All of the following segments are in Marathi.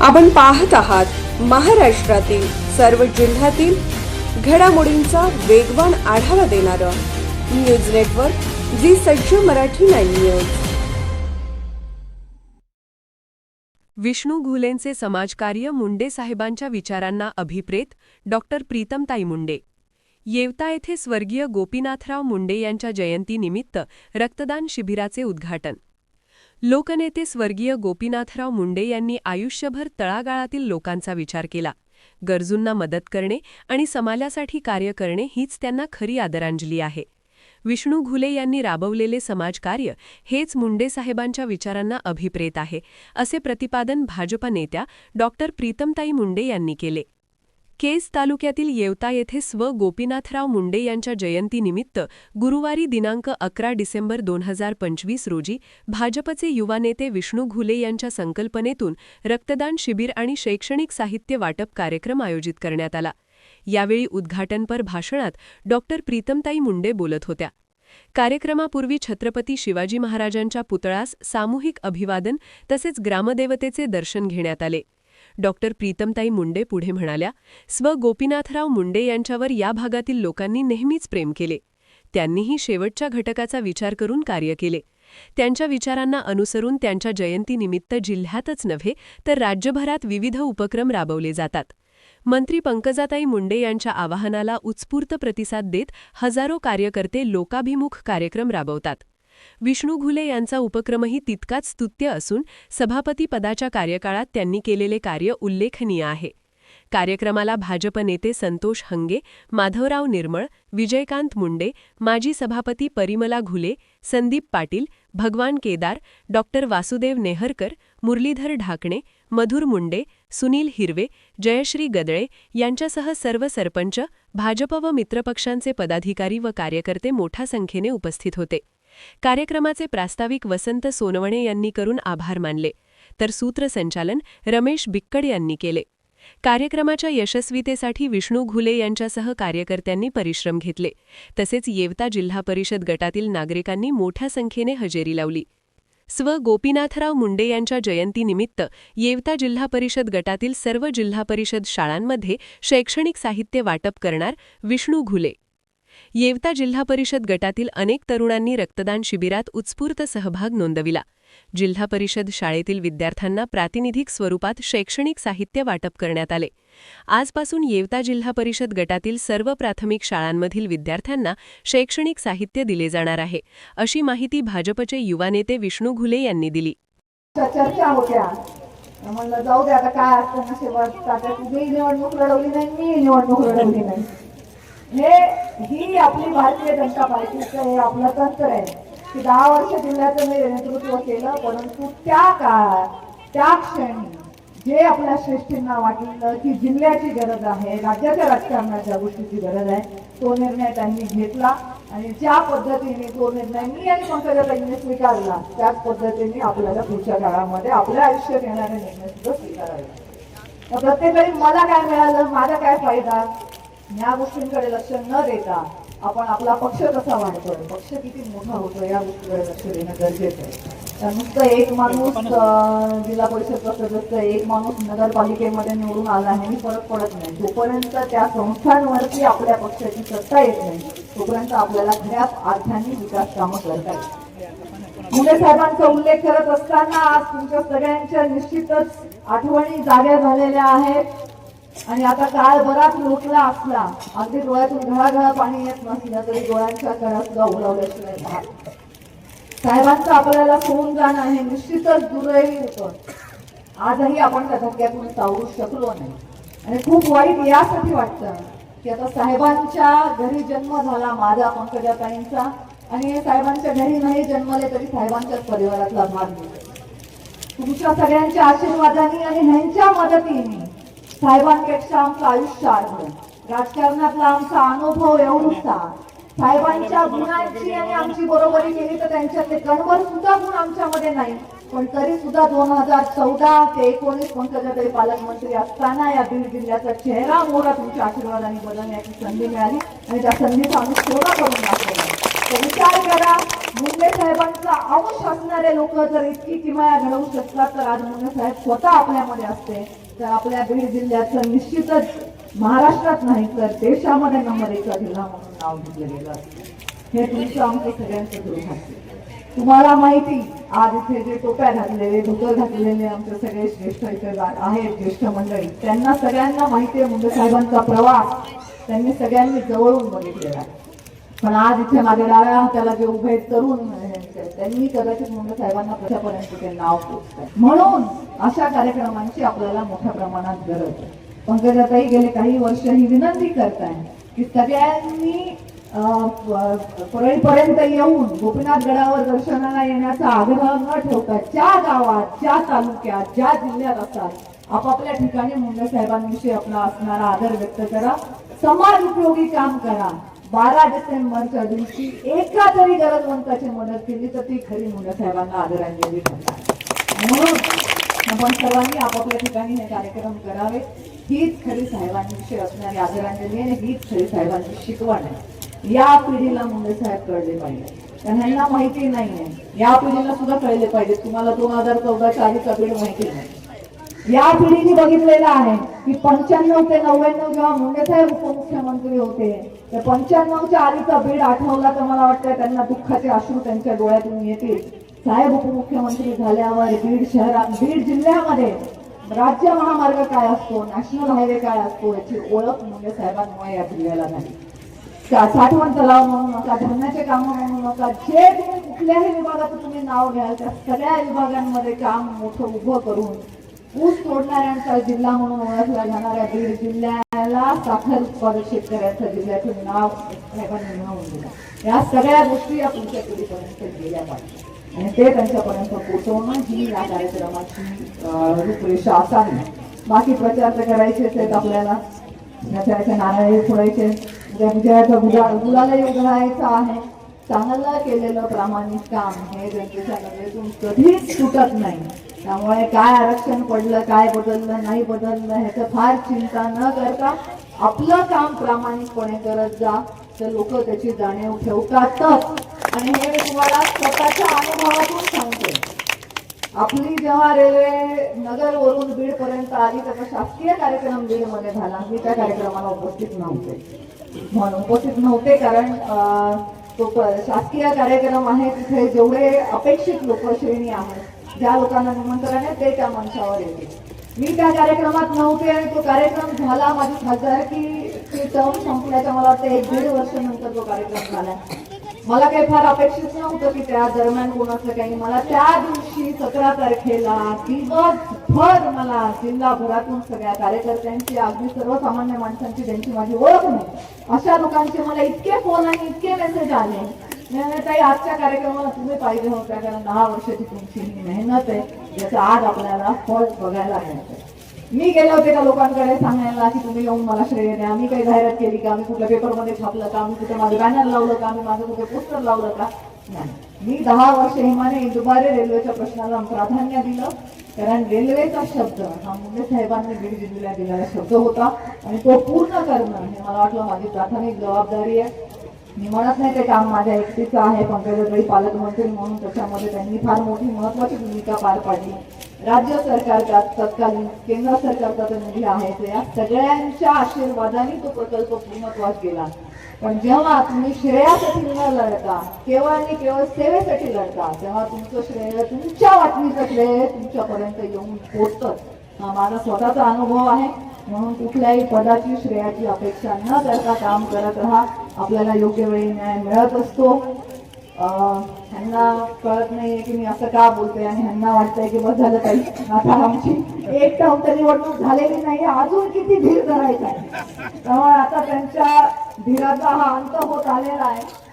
आपण पाहत आहात महाराष्ट्रातील सर्व जिल्ह्यातील घडामोडींचा वेगवान आढावा देणारं न्यूज नेटवर्क जी सज्ज मराठी 9 न्यूज। विष्णू घुलेंचे समाजकार्य, मुंडे साहेबांच्या विचारांना अभिप्रेत डॉक्टर प्रीतमताई मुंडे। येवता येथे स्वर्गीय गोपीनाथराव मुंडे यांच्या जयंतीनिमित्त रक्तदान शिबिराचे उद्घाटन। लोकनेते स्वर्गीय गोपीनाथराव मुंडे यांनी आयुष्यभर तळागाळातील लोकांचा विचार केला। गरजूंना मदत करणे आणि समाजासाठी कार्य करणे हीच त्यांना खरी आदरांजली आहे। विष्णू घुले यांनी राबवलेले समाजकार्य हेच मुंडे साहेबांच्या विचारांना अभिप्रेत आहे, असे प्रतिपादन भाजपा नेत्या डॉक्टर प्रीतमताई मुंडे यांनी केले। केज तालुक्यातील येवता येथे स्व गोपीनाथराव मुंडे यांच्या जयंतीनिमित्त गुरुवारी दिनांक 11 डिसेंबर 2025 रोजी भाजपचे युवा नेते विष्णू घुले यांच्या संकल्पनेतून रक्तदान शिबिर आणि शैक्षणिक साहित्य वाटप कार्यक्रम आयोजित करण्यात आला। यावेळी उद्घाटनपर भाषणात डॉक्टर प्रीतमताई मुंडे बोलत होत्या। कार्यक्रमापूर्वी छत्रपती शिवाजी महाराजांच्या पुतळ्यास सामूहिक अभिवादन तसेच ग्रामदेवतेचे दर्शन घेण्यात आले। डॉक्टर प्रीतमताई मुंडे पुढे म्हणाल्या, स्व गोपीनाथराव मुंडे यांच्यावर या भागातील लोकांनी नेहमीच प्रेम केले। त्यांनीही शेवटच्या घटकाचा विचार करून कार्य केले। त्यांच्या विचारांना अनुसरून त्यांच्या जयंतीनिमित्त जिल्ह्यातच नव्हे तर राज्यभरात विविध उपक्रम राबवले जातात। मंत्री पंकजाताई मुंडे यांच्या आवाहनाला उत्स्फूर्त प्रतिसाद देत हजारो कार्यकर्ते लोकाभिमुख कार्यक्रम राबवतात। विष्णू घुले यांचा उपक्रमही तितकाच स्तुत्य असून सभापती पदाच्या कार्यकाळात त्यांनी केलेले कार्य उल्लेखनीय आहे। कार्यक्रमाला भाजप नेते संतोष हंगे, माधवराव निर्मळ, विजयकांत मुंडे, माजी सभापती परिमला घुले, संदीप पाटील, भगवान केदार, डॉक्टर वासुदेव नेहरकर, मुरलीधर ढाकणे, मधुर मुंडे, सुनील हिरवे, जयश्री गदळे यांच्यासह सर्व सरपंच, भाजप व मित्रपक्षांचे पदाधिकारी व कार्यकर्ते मोठ्या संख्येने उपस्थित होते। कार्यक्रमाचे प्रास्ताविक वसंत सोनवणे यांनी करून आभार मानले, तर सूत्रसंचालन रमेश बिक्कड यांनी केले। कार्यक्रमाच्या यशस्वीतेसाठी विष्णू घुले यांच्यासह कार्यकर्त्यांनी परिश्रम घेतले, तसेच येवता जिल्हा परिषद गटातील नागरिकांनी मोठ्या संख्येने हजेरी लावली। स्व गोपीनाथराव मुंडे यांच्या जयंतीनिमित्त येवता जिल्हा परिषद गटातील सर्व जिल्हा परिषद शाळांमध्ये शैक्षणिक साहित्य वाटप करणार विष्णू घुले। येवता जिल्हा परिषद गटातील अनेक तरुणांनी रक्तदान शिबिरात उत्स्फूर्त सहभाग नोंदविला। जिल्हा परिषद शाळेतील विद्यार्थ्यांना प्रातिनिधिक स्वरूपात शैक्षणिक साहित्य वाटप करण्यात आले। आजपासून येवता जिल्हा परिषद गटातील सर्व प्राथमिक शाळांमधील विद्यार्थ्यांना शैक्षणिक साहित्य दिले जाणार आहे, अशी माहिती भाजपचे युवा नेते विष्णू घुले यांनी दिली। चर्चा होत्या, म्हणलं जाऊ दे आता काय असतं नशिबात, आता तुझी निवडणूक लढवली नाही, मी निवडणूक लढवली नाही। ही आपली भारतीय जनता पार्टीचं हे आपलं तंत्र आहे की 10 वर्ष जिल्ह्याचं मी नेतृत्व केलं, परंतु त्या काळात त्या क्षणी जे आपल्या श्रेष्ठींना वाटलं की जिल्ह्याची गरज आहे, राज्याच्या राजकारणात ज्या गोष्टीची गरज आहे, तो निर्णय त्यांनी घेतला आणि ज्या पद्धतीने तो निर्णय मी आणि पंकजाताईंनी स्वीकारला त्याच पद्धतीने आपल्याला पुढच्या काळामध्ये आपल्या आयुष्यात येणारे निर्णय सुद्धा स्वीकारावे। प्रत्येकाने मला काय मिळालं, माझा काय फायदा, या गोष्टींकडे लक्ष न देता आपण आपला पक्ष कसा वाढतोय, पक्ष किती मोठा होतोय या गोष्टीकडे लक्ष देणं गरजेचं आहे। नुसतं एक माणूस जिल्हा परिषदचा सदस्य, एक माणूस नगरपालिकेमध्ये निवडून आला हे फरक पडत नाही। जोपर्यंत त्या संस्थांवरती आपल्या पक्षाची सत्ता येत नाही तोपर्यंत आपल्याला खऱ्या अर्थाने विकास कामं करता येतात। मुंडे साहेबांचा उल्लेख करत असताना आज तुमच्या सगळ्यांच्या निश्चितच आठवणी जाग्या झालेल्या आहेत आणि आता काळ बराच लोटला असला, अगदी डोळ्यातून घळाघळा पाणी येत नसलं तरी डोळ्यांच्या कळा सुद्धा उडवल्याशिवाय राहत। साहेबांचं आपल्याला सोडून जाणं हे निश्चितच दुर्दैवी होतं। आजही आपण त्या धक्क्यातून सावरू शकलो नाही आणि खूप वाईट यासाठी वाटतं की आता साहेबांच्या घरी जन्म झाला माझा, पंकजाताईंचा, आणि साहेबांच्या घरी नाही जन्मले तरी साहेबांच्याच परिवारातला भाग मिळतो। तुमच्या सगळ्यांच्या आशीर्वादाने आणि ह्यांच्या मदतीने साहेबांपेक्षा आमचं आयुष्य आढळलं, राजकारणातला आमचा अनुभव एवढा, साहेबांच्या गुणांची आणि आमची बरोबरी केली तर त्यांच्यातले कणभर सुद्धा गुण आमच्यामध्ये नाही, पण तरी सुद्धा 2014 ते 19 पंकजाताई पालकमंत्री असताना या बीड जिल्ह्याचा चेहरा मोहरा तुमच्या आशीर्वादाने बदलण्याची संधी मिळाली आणि त्या संधीचा आम्ही सोडा करून दाखवला। तर विचार करा, मुंडे साहेबांचा अंश असणारे लोक जर इतकी किमया घडवू शकतात तर आज मुंडे साहेब स्वतः आपल्यामध्ये असते तर आपल्या बीड जिल्ह्याचं निश्चितच महाराष्ट्रात नाही तर देशामध्ये नंबर 1 जिल्हा म्हणून नाव घेतलं गेलं असतं. हे तुमचं आमचं सगळ्यांचं दुर्भाग्य. तुम्हाला माहिती आज इथे जे टोप्या घातलेले धोतर घातलेले आमचे सगळे ज्येष्ठ इथे आहेत ज्येष्ठ मंडळी त्यांना सगळ्यांना माहिती आहे मुंडे साहेबांचा प्रवास त्यांनी सगळ्यांनी जवळून बघितलेला आहे. पण आज इथे माझ्या डाव्या हाताला जे उभे तरुण त्यांनी कदाचित मुंडे साहेबांना प्रशापर्यंत ते नाव पोचतंय. म्हणून अशा कार्यक्रमांची आपल्याला मोठ्या प्रमाणात गरज आहे. पंकजाताई गेले काही वर्ष ही विनंती करताय की सगळ्यांनी परळीपर्यंत येऊन गोपीनाथ गडावर दर्शनाला येण्याचा आग्रह न ठेवता ज्या गावात ज्या तालुक्यात ज्या जिल्ह्यात असाल आपापल्या ठिकाणी मुंडे साहेबांविषयी आपला असणारा आदर व्यक्त करा. समाज उपयोगी काम करा. 12 डिसेंबरच्या दिवशी एका तरी गरजवंताची मदत केली तर ती खरी मुंडे साहेबांना आदरांजली ठरणार. म्हणून आपण सर्वांनी आपापल्या ठिकाणी हे कार्यक्रम करावे. हीच खरी साहेबांविषयी असणारी आदरांजली आणि हीच खरी साहेबांची शिकवण आहे. या पिढीला मुंडे साहेब कळले पाहिजे. त्यांना माहिती नाहीये. या पिढीला सुद्धा कळले पाहिजे. तुम्हाला 2014च्या आधीचा बीड माहिती नाही. या पिढीने बघितलेलं आहे की 95 ते 99 जेव्हा मुंडे साहेब उपमुख्यमंत्री होते तर 95च्या आधीचा बीड आठवला तर मला वाटतं त्यांना दुःखाचे अश्रू त्यांच्या डोळ्यातून येतील. साहेब उपमुख्यमंत्री झाल्यावर बीड जिल्ह्यामध्ये राज्य महामार्ग काय असतो नॅशनल हायवे काय असतो याची ओळख मुंडे साहेबांमुळे या जिल्ह्याला झाली. साठवण तलाव म्हणू नका धरणाचे काम म्हणू नका जे तुम्ही कुठल्याही विभागाचं तुम्ही नाव घ्याल त्या सगळ्या विभागांमध्ये काम मोठं उभं करून ऊस तोडणाऱ्यांचा जिल्हा म्हणून ओळखला जाणाऱ्या बीड जिल्ह्याला साखर उत्पादक शेतकऱ्यांच्या जिल्ह्याचं नाव साहेबांनी मिळवून दिलं. या सगळ्या गोष्टी या पुढच्या पिढीपर्यंत गेल्या पाहिजे आणि ते त्यांच्यापर्यंत पोहोचवणं ही या कार्यक्रमाची रूपरेषा असावी. बाकी प्रचार तर करायचेच आहेत आपल्याला. त्याच्या नारळ फोडायचे विजयाचा गुलालही उधळायचा आहे. चांगलं केलेलं प्रामाणिक काम हे जनतेच्या नजरेतून कधीच सुटत नाही. त्यामुळे काय आरक्षण पडलं काय बदललं नाही बदललं ह्याचं फार चिंता न करता आपलं काम प्रामाणिकपणे करत जा तर लोक त्याची जाणीव ठेवतातच. आणि हे मी तुम्हाला स्वतःच्या अनुभवातून सांगते. आपली जेव्हा रेल्वे नगरवरून बीड पर्यंत आली त्याचा शासकीय कार्यक्रम बीडमध्ये झाला. मी त्या कार्यक्रमाला उपस्थित नव्हते कारण तो शासकीय कार्यक्रम आहे तिथे जेवढे अपेक्षित लोकश्रेणी आहेत ज्या लोकांना निमंत्रण आहे ते त्या मंचावर येते. मी त्या कार्यक्रमात नव्हते आणि तो कार्यक्रम झाला. माझी खासदारकी टर्म संपल्याच्या मला वाटतं 1-1.5 वर्ष नंतर तो कार्यक्रम झाला. मला काही फार अपेक्षित नव्हतं की त्या दरम्यान कोणाचं काही. मला त्या दिवशी 17 तारखेला दिवसभर मला जिल्हाभरातून सगळ्या कार्यकर्त्यांची अगदी सर्वसामान्य माणसांची ज्यांची माझी ओळख नाही अशा लोकांचे मला इतके फोन आणि इतके मेसेज आले. ताई आजच्या कार्यक्रमाला तुम्ही पाहिजे होत्या कारण 10 वर्षाची तुमची ही मेहनत आहे याचा आज आपल्याला फळ बघायला मिळतं. मी गेले होते त्या लोकांकडे सांगायला की तुम्ही येऊन मला श्रेय द्या. मी काही जाहिरात केली का मी कुठल्या पेपरमध्ये छापलं का मी कुठे माझं बॅनर लावलं का मी माझं कुठे पोस्टर लावलं का नाही. मी 10 वर्ष हिमाने दुबारे रेल्वेच्या प्रश्नाला प्राधान्य दिलं कारण रेल्वेचा शब्द हा मुंडे साहेबांनी बीड जिल्ह्याला दिलेला शब्द होता आणि तो पूर्ण करणं हे मला वाटलं माझी प्राथमिक जबाबदारी आहे. मी म्हणत नाही ते काम माझ्या एकटीचं आहे. पंकजाताई पालकमंत्री म्हणून त्याच्यामध्ये त्यांनी फार मोठी महत्वाची भूमिका पार पाडली. राज्य सरकारचा तत्कालीन केंद्र सरकारचा तो निधी आहे या सगळ्यांच्या आशीर्वादाने तो प्रकल्प पूर्णत्वास गेला. पण जेव्हा तुम्ही श्रेयासाठी न लढता केवळ आणि केवळ सेवेसाठी लढता तेव्हा तुमचं श्रेय तुमच्या वाटणीचं श्रेय तुमच्यापर्यंत येऊन पोहोचतं. हा माझा स्वतःचा अनुभव आहे. म्हणून कुठल्याही पदाची श्रेयाची अपेक्षा न करता काम करत राहा. आपल्याला योग्य वेळी न्याय मिळत असतो. ह्यांना कळत नाहीये की मी असं का बोलते आणि ह्यांना वाटतंय की बस झालं काही आता आमची एक टर्म तरी निवडणूक झालेली नाही अजून किती धीर धरायचा आहे. त्यामुळे आता त्यांच्या धीराचा हा अंत होत आलेला आहे.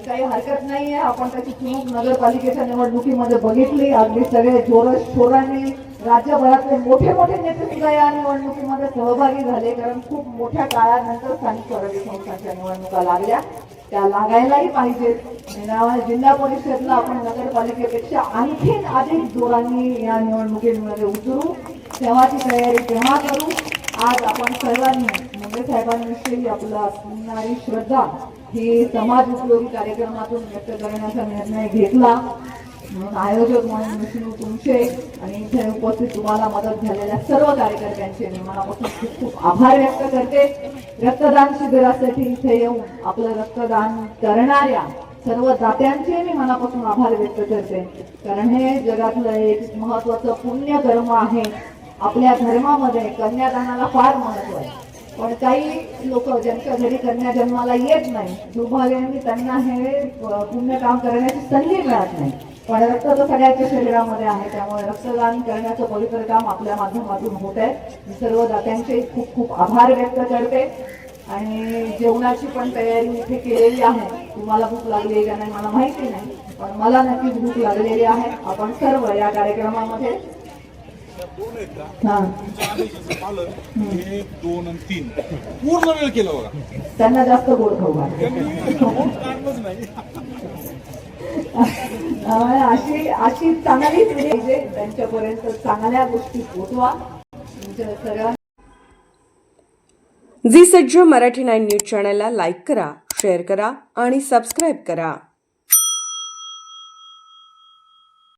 काही हरकत नाहीये. आपण त्याची चूक नगरपालिकेच्या निवडणुकीमध्ये बघितली. अगदी सगळे जोरशोराने राज्यभरातले मोठे मोठे नेते सुद्धा या निवडणुकीमध्ये सहभागी झाले कारण खूप मोठ्या काळानंतर स्थानिक स्वराज्य संस्थांच्या निवडणुका लागल्या. त्या लागायलाही पाहिजेत. जिल्हा परिषदला आपण नगरपालिकेपेक्षा आणखीन अधिक जोरांनी या निवडणुकीमध्ये उतरू. तेव्हाची तयारी तेव्हा करू. आज आपण सर्वांनी मुंडे साहेबांविषयी आपलं असणारी श्रद्धा हे समाज उपयोगी कार्यक्रमातून व्यक्त करण्याचा निर्णय घेतला. म्हणून आयोजक म्हणून विष्णू तुमचे आणि इथे उपस्थित तुम्हाला मदत झालेल्या सर्व कार्यकर्त्यांचे मी मनापासून खूप खूप आभार व्यक्त करते. रक्तदान शिबिरासाठी इथे येऊन आपलं रक्तदान करणाऱ्या सर्व दात्यांचे मी मनापासून आभार व्यक्त करते. कारण हे जगातलं एक महत्वाचं पुण्यकर्म आहे. आपल्या धर्मामध्ये कन्यादानाला फार महत्व आहे, पण काही लोक ज्यांच्या घरी कन्या जन्माला येत नाही, दुर्भाग्याने त्यांना हे पुण्य काम करण्याची संधी मिळत नाही. पण रक्त तर सगळ्याच्या शरीरामध्ये आहे, त्यामुळे रक्तदान करण्याचं पवित्र काम आपल्या माध्यमातून होत आहे. मी सर्व दात्यांचे खूप खूप आभार व्यक्त करते. आणि जेवणाची पण तयारी इथे केलेली आहे. तुम्हाला भूक लागली आहे का नाही मला माहिती नाही, पण मला नक्कीच भूक लागलेली आहे. आपण सर्व या कार्यक्रमामध्ये हा 1, 2 आणि 3 पूर्ण वेळ केला बघा. त्यांना जास्त गोड खाऊ घाला. अशी चांगली पिढी आहे, त्यांच्यापर्यंत चांगल्या गोष्टी पोहोचवा. तुमच्या सगळ्या झी सज्ज मराठी 9 न्यूज चॅनलला लाईक करा, शेअर करा आणि सबस्क्राईब करा.